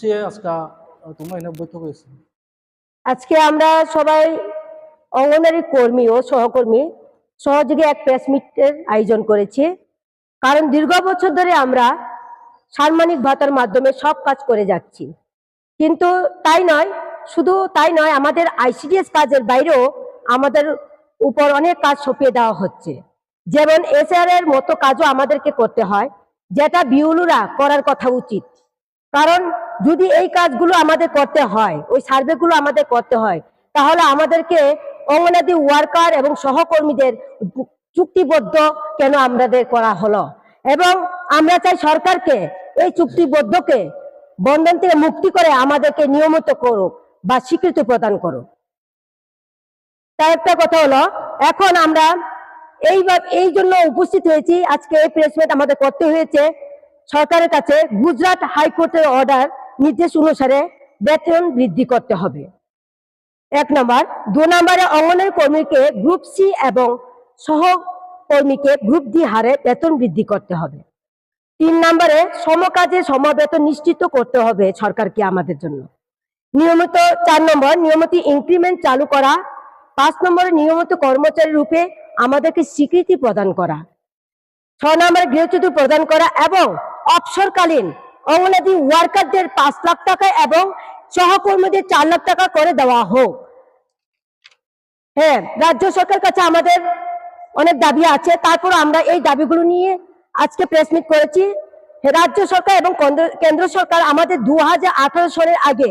বিষয়ে আজকে তোমরা এনে বৈঠক হয়েছে? আজকে আমরা সবাই অঙ্গনারী কর্মী ও সহকর্মী সহযোগী এক প্রেস মিটের আয়োজন করেছি। কারণ দীর্ঘ বছর ধরে আমরা সাম্মানিক ভাতার মাধ্যমে সব কাজ করে যাচ্ছি, কিন্তু শুধু তাই নয়, আমাদের আইসিডিএস কাজের বাইরেও আমাদের উপর অনেক কাজ সঁপিয়ে দেওয়া হচ্ছে। যেমন এসআর এর মতো কাজও আমাদেরকে করতে হয়, যেটা বিউলুরা করার কথা উচিত। কারণ যদি এই কাজগুলো আমাদের করতে হয়, ওই সার্ভেগুলো আমাদের করতে হয়, তাহলে আমাদেরকে অঙ্গনাদি ওয়ার্কার এবং সহকর্মীদের চুক্তিবদ্ধ কেন আমাদের করা হলো। এবং আমরা চাই সরকারকে এই চুক্তিবদ্ধকে বন্ধন থেকে মুক্তি করে আমাদেরকে নিয়মিত করুক বা স্বীকৃতি প্রদান করুক। তার একটা কথা হলো, এখন আমরা এই জন্য উপস্থিত হয়েছি। আজকে এই প্রেস মিট আমাদের করতে হয়েছে সরকারের কাছে গুজরাট হাইকোর্টের অর্ডার নির্দেশ অনুসারে বেতন বৃদ্ধি করতে হবে, 1 নম্বর। 2 নম্বরে অঙ্গনওয়াড়ি কর্মীকে গ্রুপ সি এবং সহকর্মীকে গ্রুপ ডি হারে বেতন বৃদ্ধি করতে হবে। 3 নম্বরে সমকাজে সমবেতন নিশ্চিত করতে হবে সরকারকে আমাদের জন্য নিয়মিত। 4 নম্বর নিয়মিত ইনক্রিমেন্ট চালু করা। 5 নম্বরে নিয়মিত কর্মচারী রূপে আমাদেরকে স্বীকৃতি প্রদান করা। 6 নম্বরে গৃহচ্যুতি প্রদান করা এবং অবসরকালীন অঙ্গনাদি ওয়ার্কারদের 5 লাখ টাকা এবং সহকর্মীদের 4 লাখ টাকা করে দেওয়া হোক। হ্যাঁ, রাজ্য সরকার কাছে আমাদের অনেক দাবি আছে, তারপর আমরা এই দাবিগুলো নিয়ে আজকে প্রেস মিট করেছি। রাজ্য সরকার এবং কেন্দ্র সরকার আমাদের 2018 সালের আগে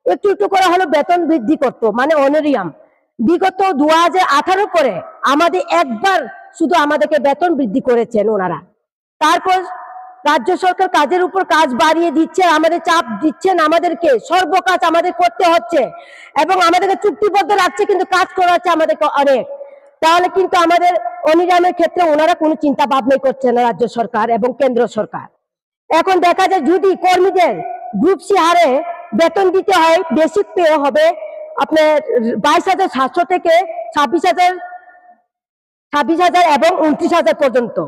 একটু একটু করে হলো বেতন বৃদ্ধি করতো, মানে অনারিয়াম। বিগত 2018 পরে আমাদের একবার শুধু আমাদেরকে বেতন বৃদ্ধি করেছেন ওনারা। তারপর রাজ্য সরকার কাজের উপর কাজ বাড়িয়ে দিচ্ছে, আমাদের চাপ দিচ্ছেন, আমাদেরকে সর্বকাজ আমাদের করতে হচ্ছে এবং আমাদেরকে চুক্তিবদ্ধ রাখছে, কিন্তু কাজ করাচ্ছে আমাদেরকে অনেক। তাহলে কিন্তু আমাদের অনিরামের ক্ষেত্রে ওনারা কোনো চিন্তা ভাবনাই করছে না, রাজ্য সরকার এবং কেন্দ্র সরকার। এখন দেখা যায় যদি কর্মীদের গ্রুপ সি হারে বেতন দিতে হয়, বেসিক পে হবে আপনার 22,700 থেকে 26,000 এবং 29,000 পর্যন্ত।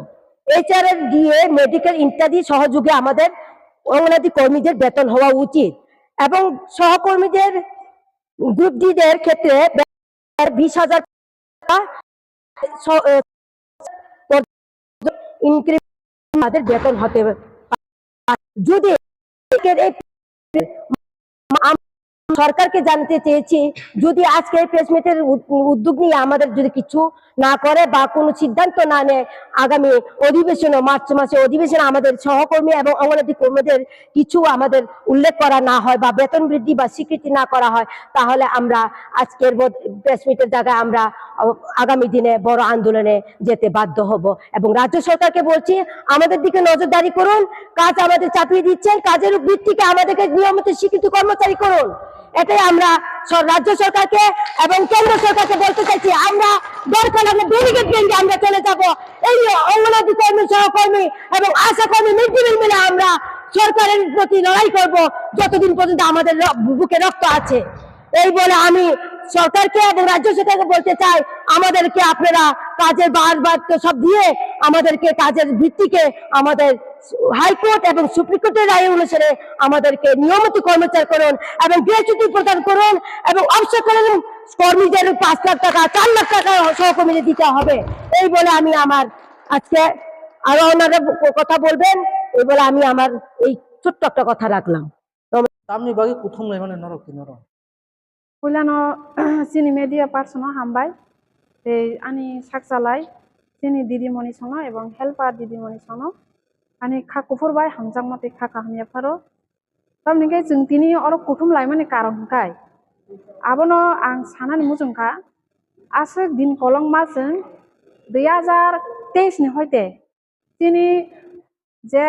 এইচআরএর দিয়ে মেডিকেল ইত্যাদি সহযোগে আমাদের অঙ্গনাদি কর্মীদের বেতন হওয়া উচিত এবং সহকর্মীদের গ্রুপ ডি দের ক্ষেত্রে 20,000 টাকা ইনক্রিমেন্ট আমাদের বেতন হতে হবে। যদি সরকারকে জানতে চেয়েছি, যদি আজকে এই প্রেস মিটের উদ্যোগ নিয়ে আমাদের যদি কিছু না করে বা কোনো সিদ্ধান্ত না নেয়, আগামী অধিবেশনে মার্চ মাসে অধিবেশনে আমাদের সহকর্মী এবং অঙ্গনাদি কর্মীদের কিছু আমাদের উল্লেখ করা না হয় বা বেতন বৃদ্ধি বা স্বীকৃতি না করা হয়, তাহলে আমরা আজকের প্রেস মিটের জায়গায় আমরা আগামী দিনে বড় আন্দোলনে যেতে বাধ্য হব। এবং রাজ্য সরকারকে বলছি, আমাদের দিকে নজরদারি করুন। কাজ আমাদের চাপিয়ে দিচ্ছেন, কাজের ভিত্তিতে আমাদেরকে নিয়মিত স্বীকৃতি কর্মচারী করুন। এটাই আমরা রাজ্য সরকারকে এবং কেন্দ্র সরকারকে বলতে চাইছি। আমরা দরকার হলে ডেলিগেট বেঞ্চে আমরা চলে যাব। এই অঙ্গনাদি কর্মী, সহকর্মী এবং আশা কর্মী মিলে আমরা সরকারের প্রতি লড়াই করব যতদিন পর্যন্ত আমাদের বুকে রক্ত আছে। এই বলে আমি সরকারকে এবং রাজ্য সরকারকে বলতে চাই, আমাদেরকে আপনারা কাজের বারবার তো সব দিয়ে আমাদেরকে কাজের ভিত্তিকে আমাদের হাইকোর্ট এবং সুপ্রিম কোর্টের রায় অনুসারে আমাদেরকে নিয়মিত কর্মচারী করুন এবং গ্র্যাচুইটি প্রদান করুন এবং অবসরকালীন কর্মীদের 5 লাখ টাকা 4 লাখ টাকা সহকর্মীদের দিতে হবে। এই বলে আমি আমার আজকে আরো ওনারা কথা বলবেন, এই বলে আমি আমার এই ছোট্ট একটা কথা রাখলাম। তামনি বাকি প্রথম মানে নরক নরক Kulano sini media personal hambai ani saksalai sini didi moni sono ebong helper didi moni sono ani kha kufur bai hamjang mate kha hamya pharo tamni kai jung tini oro kutum lai mani karon kai abono ang sanani mujungka asek din kolong maseng 2023 ni hoite tini je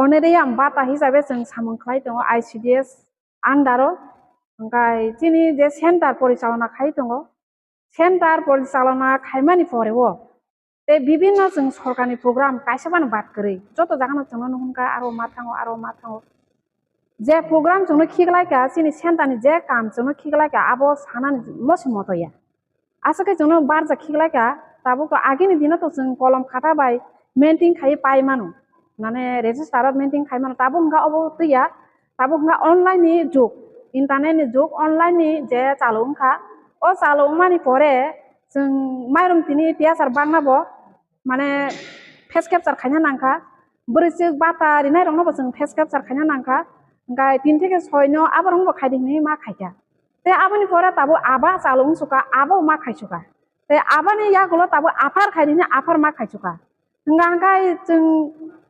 oneriam bata hisabe jung samung khlai tongo ICDS andaro Angkai sini je center porisalona khai tongo center porisalona khaimani pore wo te bibinno jung sorkarni program kaisabano bat kori joto jagano jungno nuhunka aro mathango je program jungno khiglaika sini center ni je kam jungno khiglaika abo sanani mosi motoya asake jungno barja khiglaika tabo ko agini dino to jung kolom khata bai maintain khai pai manu nane register maintain khai manu tabo nga obo tuya তাবো হঙ্গা online ni যুগ internet ni যুগ online ni যে চালু হঙ্কা ও চালু মানি পরে जों माइरं तिनि टियासार बांनाबो माने फेस कैप्चार खायना नांखा बोरैसो बाता रिनाय रंनाबो जों फेस कैप्चार खायना नांखा गाय तिन থেকে 6 नो आबरंबो खायदिनि मा खायका ते आबानि परे ताबो आबा चालुं सुका आबो मा खायसुका ते आबानि यागुलो ताबो आफार खायदिनि आफार मा खायसुका गाय जों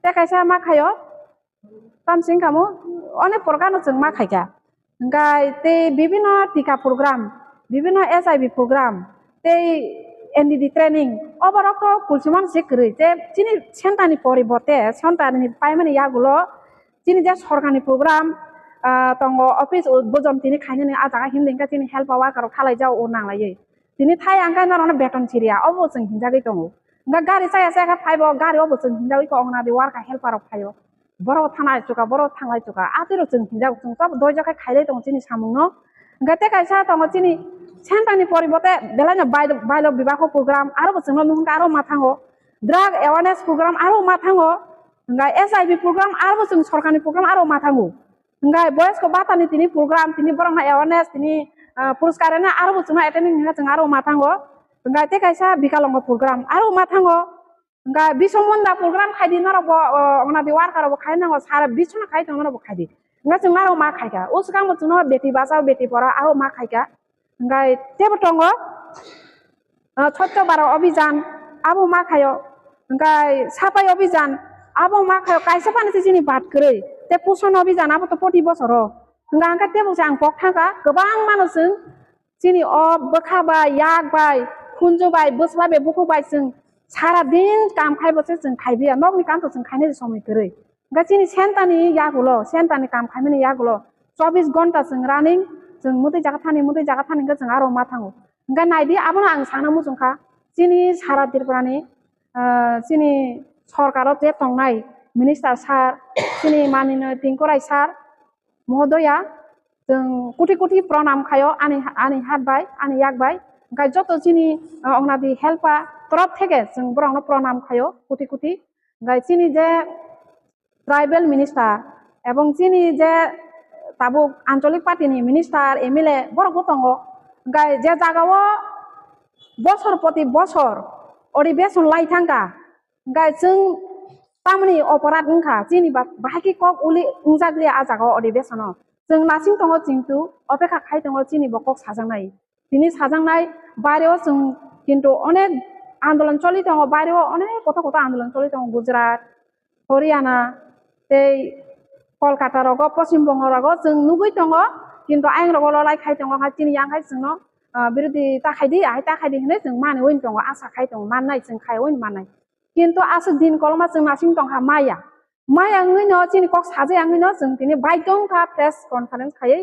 ते कायसा मा खायो तामसिं कामो अनेक प्रकारनो जों मा खायका गाय ते विभिन्न टीका प्रोग्राम विभिन्न एसआईबी प्रोग्राम ते एनडीडी ट्रेनिंग अबरक कुलसुमान सिकरै जे चिनि सेन्टारनि परिबर्ते सेन्टारनि पाइमानि यागुलो चिनि जे सरकारनि प्रोग्राम तंग अफिस उद्बोधन तिनि खायनो आजागा हिमदेंका चिनि हेल्प वाकारो खालाय जाव ओ नांलायै तिनि थाय आंगा नरनो बेतन सिरिया अबो जों हिनजागै दङ गा गारि साया साया फाइबो गारि अबो जों हिनजागै को अंगना दे वारका हेल्पारो फायो बरो थानाय चुका बरो थांलाय चुका आतिरो जों हिनजाग जों सब दयजखै खायलै दङ चिनि सामुंनो गाते कायसा दङ चिनि सेन्टारनि परिबर्ते बेलायनो बायलो बिबाहो प्रोग्राम आरो जोंनो नुंगा आरो माथांगो ड्राग अवेयारनेस प्रोग्राम आरो माथांगो गा एसआईबी प्रोग्राम आरो जों सरकारनि प्रोग्राम आरो माथांगो गा बयस को बातानि तिनि प्रोग्राम तिनि बरंना अवेयारनेस तिनि पुरस्कारना आरो जोंनो एटेन्डिं हिंगा जों आरो माथांगो गा ते कायसा बिकालंग प्रोग्राम आरो माथांगो गा बिसमन्दा प्रोग्राम खायदि नरबो अंगना दे वारकारबो खायनांगो सारा बिसना खाय दंनबो खायदि गा जों आरो मा खायका उसगांबो जोंनो बेटी बाचाओ बेटी पढ़ाओ आरो मा खायका गाय तेबो दङ स्वच्छ भारत अभियान आबो मा खायो गाय साफाई अभियान आबो मा खायो कायसा पानिसि जिनि बात करै ते पोषण अभियान आबो तो प्रति बोसोर गां का तेबो जां पक थांका गोबां मानुसजों जिनि अ बखाबाय यागबाय खुनजुबाय बोस्लाबे बुखुबाय जों सारा दिन काम खायबोसे जों खायबिया नगनि कामखौ जों खायनो समय करै गा जिनि सेन्टारनि यागुलो सेन्टारनि काम खायमनि यागुलो 24 घन्टा जों रानिं जों मुदै जागा थानि जों आरो मा थाङो गा नायदि आबोनो आं साना मुजुंखा जिनि सारा दिरब्रानि जिनि सरकाराव जे तंनाय मिनिस्टार सार जिनि मानिनो तिंकराय सार महोदया जों कोटि कोटि प्रणाम खायो आनि हातबाय आनि यागबाय गा जत जिनि अंगनादि हेल्पा तरफ থেকে जों बरंनो प्रणाम खायो कोटि कोटि गा जिनि जे ट्राइबेल मिनिस्टार एवं जिनि जे ताबो आंचलिक पार्टीनि मिनिस्टार एमएलए बरगो दङ गाय जे जागाव बसर प्रति बसर अधिवेशन लायथांगा गाय जों तामनि अपराध उनखा जिनि बाहायकि कक उलि उंजाग्रि आजागाव अधिवेशन जों नासिं दङ जिंतु अपेक्षा खाय दङ जिनि बकक साजांनाय दिनि साजांनाय बायरेव जों किन्तु अनेक आन्दोलन चलि दङ बायरेव अनेक गथ गथ आन्दोलन चलि दङ गुजरात हरियाना ते कलकाता रग पश्चिम बंग रग जों नुगै दङ किन्तु आइन रगल लाय खाय दङ हा तिनि आंखाय जोंनो बिरोदि ताखायदि आइ ताखायदि होनो जों माने वइन दङ आसा खाय दङ माननाय जों खाय वइन माननाय किन्तु आसु दिन कलमा जों नासिं दङ हा माया ngैनो जिनि कक साजे ngैनो जों तिनि बायदं का प्रेस कॉन्फ्रेंस खायै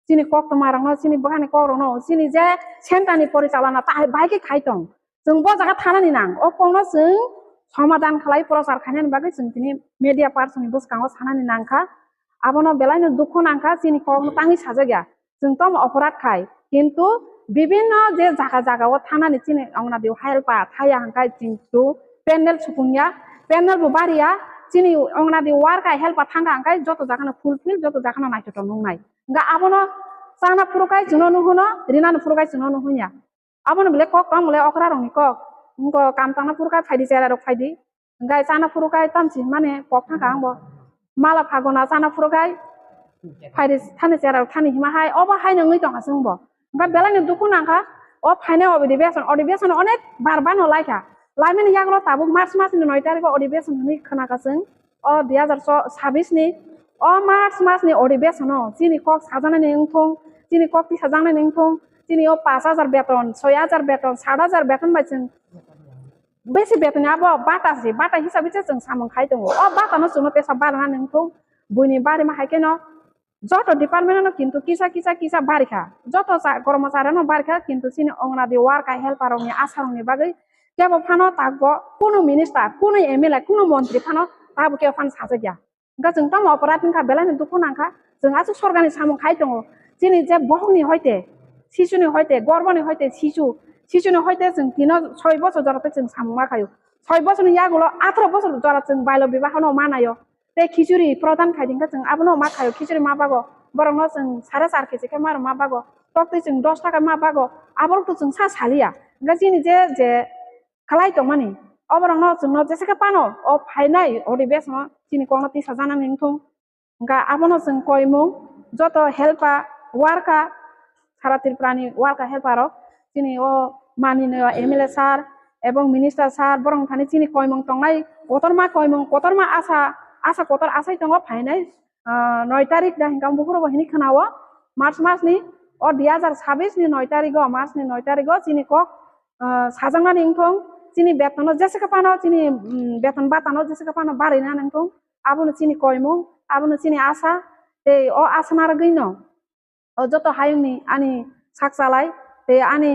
जिनि कक तमारंनो जिनि बहानि ककरनो जिनि जे सेन्टारनि परिचालना ताहाय बायके खाय दं जों ब जागा थानानि नां अ पनो जों समाधान खालाय प्रचार खायनानि बागै जों तिनि मीडिया पार्सननि बुसकांव सानानि नांखा आबनो बेलायनो दुखु नांखा जिनि कक तांनि साजे गया जों तम अपराध खाय किन्तु विभिन्न जे जागा जागाव थानानि जिनि अंगना देव हेल्पा थाया हांखाय जिंतु पेनेल सुपुंया पेनेल बुबारिया जिनि अंगना देव वारका हेल्पा थांगा हांखाय जतो जाखाना फुलफिल जतो जाखाना नायतो नंनाय गा आबनो साना पुरकाय जुनो नुहुनो रिनानो पुरकाय जुनो नुहुnya आबनो बेले कक तम ले अकरा रंनि कक उनको काम तांना पुरकाय फायदि जेरा रक फायदि गाय साना पुरकाय तामसि माने पक थांगा आंबो माला फागना साना पुरकाय फायदि थाने जेरा थानि हिमाहाय अबा हाय नङै दङ जोंबो गा बेलायनो दुखु नांखा अ फायने अधिवेशन अनेक बारबानो लायखा लाइमेन यागलो ताबु मार्च मासनि 9 तारिख अधिवेशन नि खोनागासों अ 2026 नि अ मार्च नि अधिवेशन जिनि कक साजानानि ओंथं जिनि कक ति साजानानि ओंथं जिनि अ 5000 बेतन 6000 बेतन 7000 बेतन बायजों बेसे बेतन आबो बाटा हिसाबै जों सामों खाय दङ अ बाटानो जोंनो पेसा बारना नोंथं बुनि बारे मा हायकेनो जत डिपार्टमेन्टनो किन्तु किसा बारिखा जत कर्मचारिनो बारिखा किन्तु सिनि अंगना दे वारका हेल्पारनि आसारनि बागै केबो फानो तागबो कुनु मिनिस्टार कुनु एमएलए कुनु मन्त्रि फानो ताबो के फान साजे गया गा जों तम अपराध निखा बेलायनो दुखु नांखा जों आसु सरगानि सामों खाय दङ जिनि जे बहुमनि हयते शिशुनि हयते गर्भनि हयते शिशुनि हयते जों तिनो 6 बছর जरते जों सामों मा खायो 6 बছरनि यागुलो 18 बছर जरा जों बायलो बिबाहनो मानायो te khichuri prodan khaiding ka jeng abono ma khayo khichuri ma bago borongno jeng 4.5 KG ke mar ma bago tokti jeng 10 টাকা ma bago abor to jeng sa salia ga jini je khalai to mani oborongno jeng no jeseka pano o phainai odi besno jini kono ti sajana ningthung ga abono jeng koimung joto helpa warka Sara ত্রিপুরানি worker হেল্পারক তিনি ও মাননীয় MLA sir এবং minister sir বরং Thani চিনি কয়মং তংনাই কতরমা আশা কতর আশাই দङ ফাইনাই 9 তারিখ দা হিংকাম বুকুর বহিনি খানাও March Masoni ও 2026 ni 9 তারিখ March ni 9 তারিখ চিনি ক সাজাংনা নিংথং চিনি বেতন যেসেকা পানো চিনি বেতন বাতানো যেসেকা পানো বাড়িনা নিংথং আবুনো চিনি কয়মং আবুনো চিনি আশা তে ও আশানার গইনো o joto hayungni ani saksalai te ani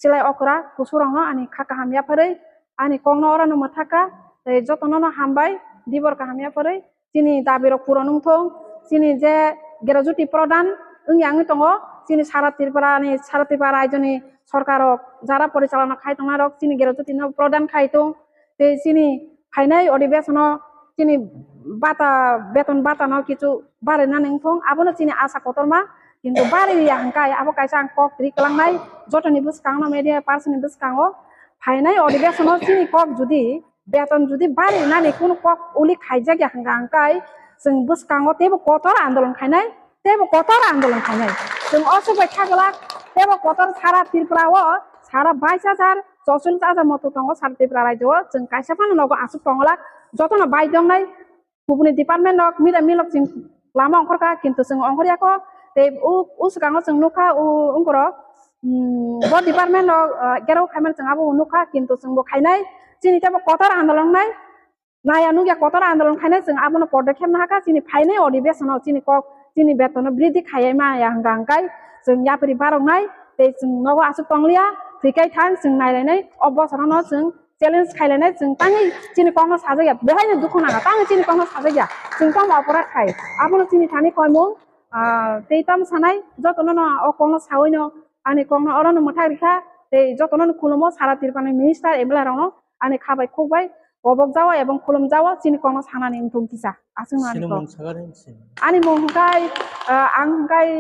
silai okra kusurangno ani khaka hamya pharei ani kongno orano mathaka te joto nono hambai dibor ka hamya pharei chini dabiro puronung thong chini je gerajuti prodan yang tongo chini sara Tripura রাজ্যনি সরকারক যারা পরিচালনা খাইতংনারক chini gerajuti no prodan খাইতং te chini ফাইনাই অধিবেশন chini বেতন বাতানো কিছু বারে না নিংথং আবনো chini আশা কতরমা কিন্তু বাড়ি হাঙ্কাই আবো কাইসা আং কক ত্রি কালাংনাই যতনি বুসকাং না মেডিয়া পার্সনি বুসকাংও ফাইনাই অধিবেশন চিনি কক যদি বেতন যদি বাড়ি নানি কোন কক উলি খাইজাগি হাঙ্গা হাঙ্কাই जों বুসকাংও তেবো কতর আন্দোলন খাইনাই जों অসুবাই থাকলা তেবো কতর সারা ত্রিপুরাও সারা 22,000 44,000 মতো দङ সারা ত্রিপুরা রাজ্য जों কাইসা ফানো নগো আসুক দङলা যতনা বাই দংনাই গুবুনি ডিপার্টমেন্ট নক মিলক जों লামা অংখরকা কিন্তু जों অংখরিয়াকো te uskango jeng nukha ungkoro bo department gero khamen jeng abo nukha kintu jeng bo khainai chini tebo kotor andolon nai naya nugya kotor andolon khainai jeng abo no podekhem na haka chini phainai odibesono chini kok chini betono bridhi khayai ma ya hangkai jeng yapri barong nai te jeng nogo asuk tonglia thikai thang jeng nailai obosorono jeng challenge khailai jeng tangi chini kongno sajaya behaino dukhona ga tangi chini kongno sajaya jeng tong oporat khai abo no chini thani koimung teitam sanai jotono o kongno sawino ani kongno orono mothai rikha te jotono khulumo sara tirpani minister emla rongno ani khabai khokbai obok jawa ebong khulum jawa chini kongno sanani ingtung kisa asungani ko ani mohkai angkai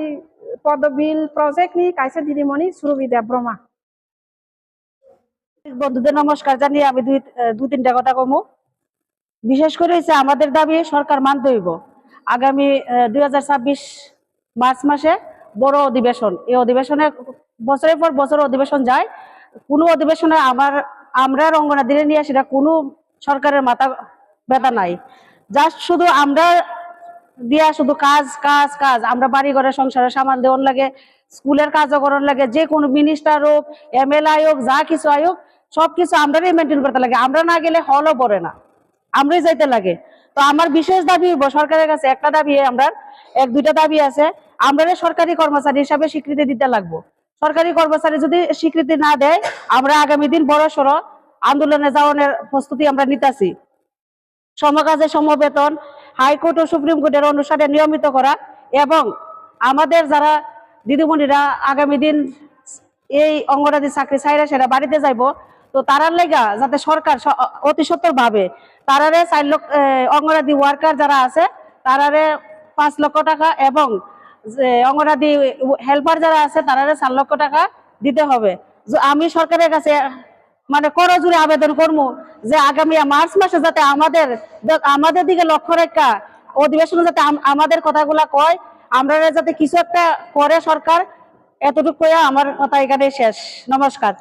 পদবিল project নি কাইসা দিদিমণি সুরবিদ্যা ব্রহ্মা বন্ধুদের নমস্কার জানিয়ে আমি দু তিনটা কথা কমু বিশেষ করে আমাদের দাবি সরকার মানতে হইব আগামী 2026 মার্চ মাসে বড় অধিবেশন এই অধিবেশনে বছরের পর বছর অধিবেশন যায় কোনো অধিবেশনে আমরা রঙ্গনা দিলে নিয়ে সেটা কোনো সরকারের মাথা ব্যথা নাই জাস্ট শুধু আমরা দিয়া শুধু কাজ আমরা বাড়ি ঘরের সংসারে সামাল দেওয়ার লাগে স্কুলের কাজও করার লাগে যে কোনো মিনিস্টার হোক এমএলএ হোক যা কিছু আয়োগ সবকিছু আমরাই মেনটেন করতে লাগে আমরা না গেলে হলও পড়ে না আমরাই যাইতে লাগে তো আমার বিশেষ দাবি সরকারের কাছে একটা দাবি আমরা এক দুইটা দাবি আছে আমরা সরকারি কর্মচারী হিসাবে স্বীকৃতি দিতে লাগবো সরকারি কর্মচারী যদি স্বীকৃতি না দেয় আমরা আগামী দিন বড় সড় আন্দোলনে যাওয়ার প্রস্তুতি আমরা নিতেছি সমকাজে সমবেতন হাইকোর্ট ও সুপ্রিম কোর্টের অনুসারে নিয়মিত করা এবং আমাদের যারা দিদিমণিরা আগামী দিন এই অঙ্গনওয়াড়ি চাকরি ছাইরা সেটা বাড়িতে যাইব তো তারার লেগা যাতে সরকার অতি সত্বর ভাবে তারারে 4 লক্ষ অঙ্গনওয়াড়ি ওয়ার্কার যারা আছে তারারে 5 লক্ষ টাকা এবং অঙ্গনওয়াড়ি হেল্পার যারা আছে তারারে 4 লক্ষ টাকা দিতে হবে আমি সরকারের কাছে মানে করজোড়ে আবেদন করবো যে আগামী মার্চ মাসে যাতে আমাদের দিকে লক্ষ্য রেখা অধিবেশনে যাতে আমাদের কথাগুলা কয় আমরা যাতে কিছু একটা করে সরকার এতটুকু আমার কথা এখানে শেষ নমস্কার।